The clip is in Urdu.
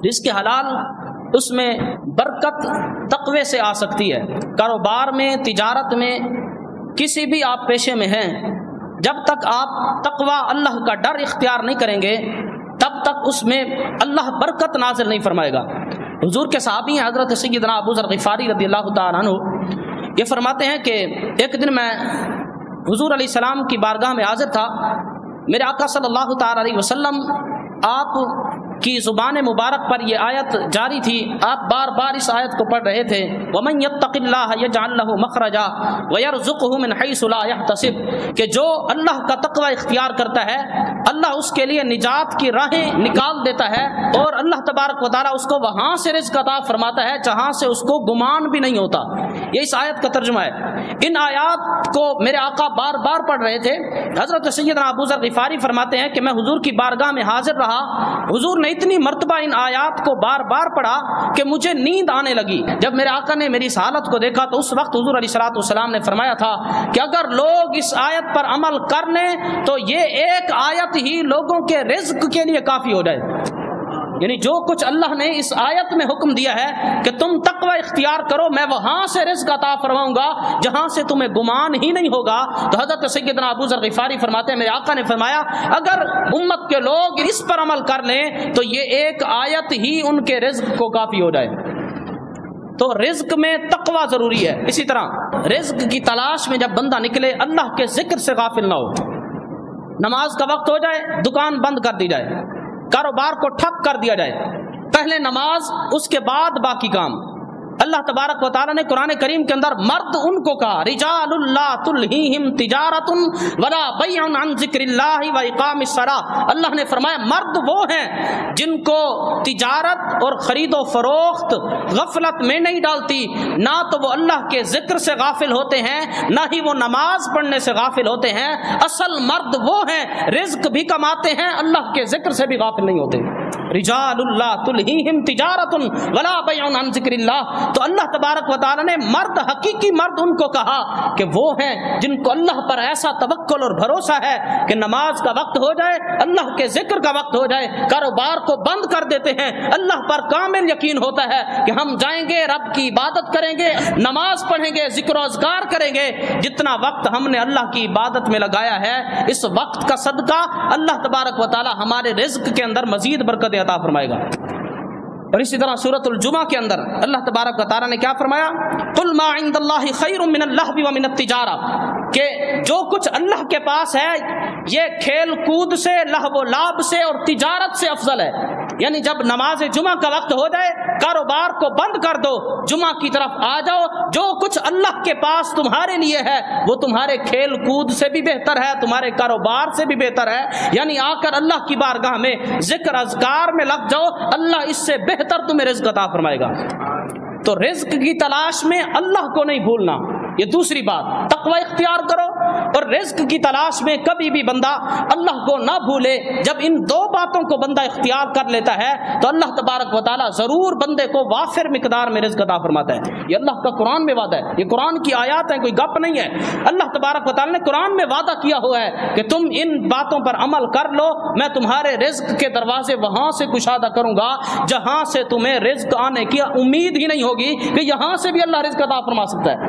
رزق حلال اس میں برکت تقوی سے آ سکتی ہے۔ کاروبار میں، تجارت میں، کسی بھی آپ پیشے میں ہیں، جب تک آپ تقوی اللہ کا ڈر اختیار نہیں کریں گے تب تک اس میں اللہ برکت نازل نہیں فرمائے گا۔ حضور کے صحابی ہیں حضرت سیدنا ابو ذر غفاری رضی اللہ تعالیٰ عنہ، یہ فرماتے ہیں کہ ایک دن میں حضور علیہ السلام کی بارگاہ میں حاضر تھا، میرے آقا صلی اللہ تعالیٰ علیہ وسلم آپ کی زبان مبارک پر یہ آیت جاری تھی، آپ بار بار اس آیت کو پڑھ رہے تھے، وَمَن يَتَّقِ اللَّهَ يَجْعَلْ لَهُ مَخْرَجًا وَيَرْزُقْهُ مِنْ حَيْثُ لَا يَحْتَسِبُ، کہ جو اللہ کا تقوی اختیار کرتا ہے اللہ اس کے لیے نجات کی راہیں نکال دیتا ہے، اور اللہ تبارک و تعالیٰ اس کو وہاں سے رزق عطا فرماتا ہے جہاں سے اس کو گمان بھی نہیں ہوتا۔ یہ اس آیت کا ترجمہ ہے۔ ان آیات کو میرے آقا بار بار پڑھ رہے تھے۔ حضرت سیدنا ابو ذر غفاری فرماتے ہیں کہ میں حضور کی بارگاہ میں حاضر رہا، حضور نے اتنی مرتبہ ان آیات کو بار بار پڑھا کہ مجھے نیند آنے لگی۔ جب میرے آقا نے میری اس حالت کو دیکھا تو اس وقت حضور علیہ السلام نے فرمایا تھا کہ اگر لوگ اس آیت پر عمل کر لیں تو یہ ایک آیت ہی لوگوں کے رزق کے لیے کافی ہو جائے۔ یعنی جو کچھ اللہ نے اس آیت میں حکم دیا ہے کہ تم تقوی اختیار کرو، میں وہاں سے رزق عطا فرماؤں گا جہاں سے تمہیں گمان ہی نہیں ہوگا۔ تو حضرت سیدنا ابو ذر غفاری فرماتے ہیں میرے آقا نے فرمایا اگر امت کے لوگ اس پر عمل کر لیں تو یہ ایک آیت ہی ان کے رزق کو کافی ہو جائے۔ تو رزق میں تقوی ضروری ہے۔ اسی طرح رزق کی تلاش میں جب بندہ نکلے اللہ کے ذکر سے غافل نہ ہو۔ نماز کا وقت ہو جائے دکان بند کر دی جائے، کاروبار کو ٹھپ کر دیا جائے، پہلے نماز اس کے بعد باقی کام۔ اللہ تبارک و تعالیٰ نے قرآن کریم کے اندر مرد ان کو کہا رجال لا تلہیہم تجارت ولا بیع عن ذکر اللہ و اقام الصلاۃ، اللہ نے فرمایا مرد وہ ہیں جن کو تجارت اور خرید و فروخت غفلت میں نہیں ڈالتی، نہ تو وہ اللہ کے ذکر سے غافل ہوتے ہیں نہ ہی وہ نماز پڑھنے سے غافل ہوتے ہیں۔ اصل مرد وہ ہیں رزق بھی کماتے ہیں اللہ کے ذکر سے بھی غافل نہیں ہوتے۔ رجال لا تلہیہم تجارت ولا بیع عن ذکر اللہ، تو اللہ تبارک و تعالی نے مرد، حقیقی مرد ان کو کہا کہ وہ ہیں جن کو اللہ پر ایسا توکل اور بھروسہ ہے کہ نماز کا وقت ہو جائے، اللہ کے ذکر کا وقت ہو جائے، کاروبار کو بند کر دیتے ہیں، اللہ پر کامل یقین ہوتا ہے کہ ہم جائیں گے رب کی عبادت کریں گے، نماز پڑھیں گے، ذکر و اذکار کریں گے، جتنا وقت ہم نے اللہ کی عبادت میں لگایا ہے اس وقت کا صدقہ اللہ تبارک و تعالی ہمارے رزق کے اندر مزید برکت عطا فرمائے گا۔ اور اسی طرح سورۃ الجمعہ کے اندر اللہ تبارک و تعالی نے کیا فرمایا، قل ما عند اللہ خیر من اللہو ومن التجارہ، کہ جو کچھ اللہ کے پاس ہے یہ کھیل کود سے، لہو و لعب سے اور تجارت سے افضل ہے۔ یعنی جب نماز جمعہ کا وقت ہو جائے کاروبار کو بند کر دو، جمعہ کی طرف آ جاؤ، جو کچھ اللہ کے پاس تمہارے لیے ہے وہ تمہارے کھیل کود سے بھی بہتر ہے، تمہارے کاروبار سے بھی بہتر ہے۔ یعنی آ کر اللہ کی بارگاہ میں ذکر اذکار میں لگ جاؤ، اللہ اس سے بہتر تمہیں رزق عطا فرمائے گا۔ تو رزق کی تلاش میں اللہ کو نہیں بھولنا، یہ دوسری بات، تقوی اختیار کرو، اور رزق کی تلاش میں کبھی بھی بندہ اللہ کو نہ بھولے۔ جب ان دو باتوں کو بندہ اختیار کر لیتا ہے تو اللہ تبارک و تعالیٰ ضرور بندے کو وافر مقدار میں رزق عطا فرماتا ہے۔ یہ اللہ کا قرآن میں وعدہ ہے، یہ قرآن کی آیات ہیں، کوئی گپ نہیں ہے۔ اللہ تبارک و تعالیٰ نے قرآن میں وعدہ کیا ہوا ہے کہ تم ان باتوں پر عمل کر لو، میں تمہارے رزق کے دروازے وہاں سے کشادہ کروں گا جہاں سے تمہیں رزق آنے کی امید ہی نہیں ہوگی کہ یہاں سے بھی اللہ رزق عطا فرما سکتا ہے۔